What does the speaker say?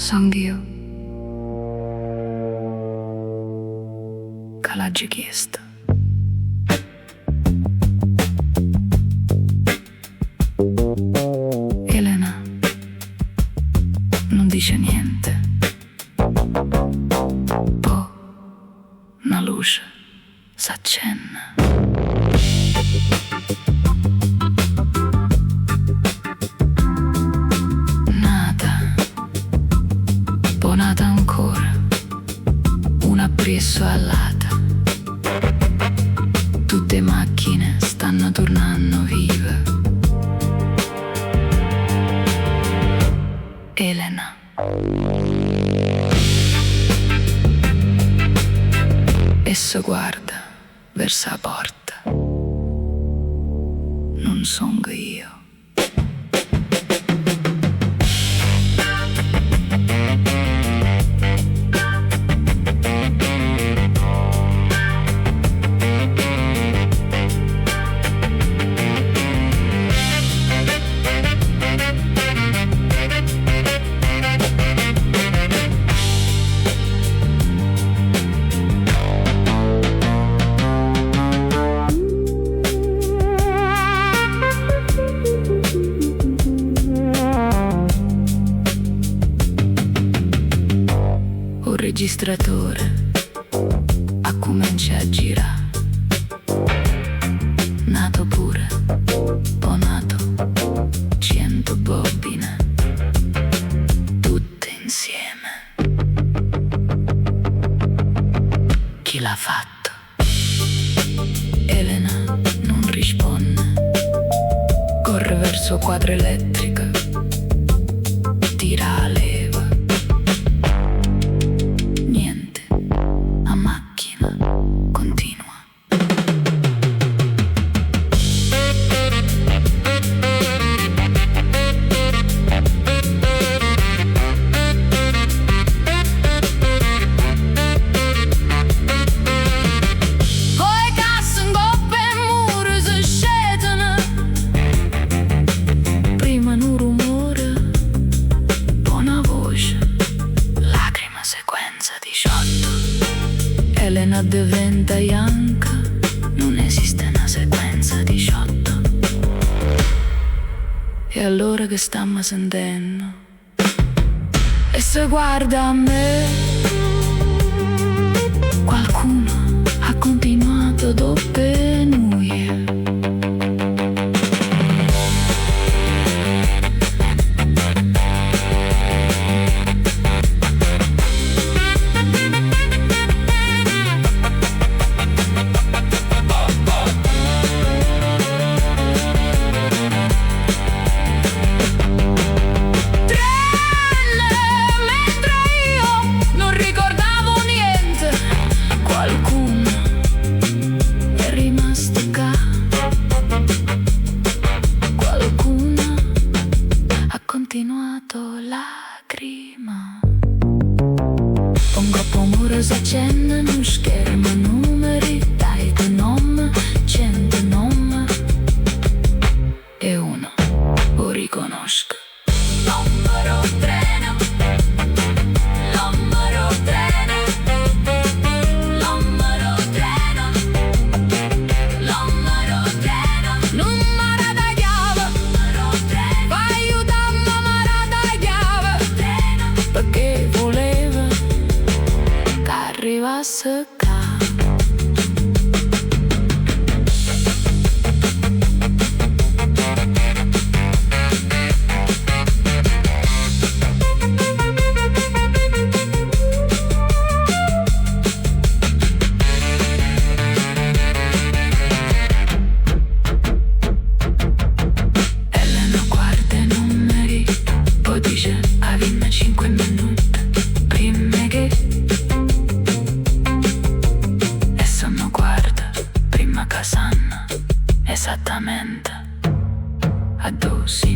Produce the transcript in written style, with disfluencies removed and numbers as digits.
Sangh'io che l'hai chiesto. Elena non dice niente. Poi una luce s'accenna. Nata ancora, una presso all'altra. Tutte macchine stanno tornando vive. Elena. Esso guarda verso la porta. Non son io. Il registratore comincia a girare. Nato pure, poi nato 100 bobine, tutte insieme. Chi l'ha fatto? Elena non risponde. Corre verso quadro elettrica, tira a leva. Elena diventa bianca, non esiste una sequenza 18. E allora che stiamo sentendo? E se guarda a me, qualcuno ha continuato dopo noi. Lacrima. Un gruppo muro si accende, non scherma numeri, dai tuo nome, 100 nome e uno lo riconosco. Numero treno, numero treno, numero treno, numero treno, numero da chiave, numero treno, vai aiutami perché voleva che arrivasse qua. Elena guarda i numeri, poi dice avvina 5 minuti prima che esso non guarda prima che sanno esattamente a dove siamo.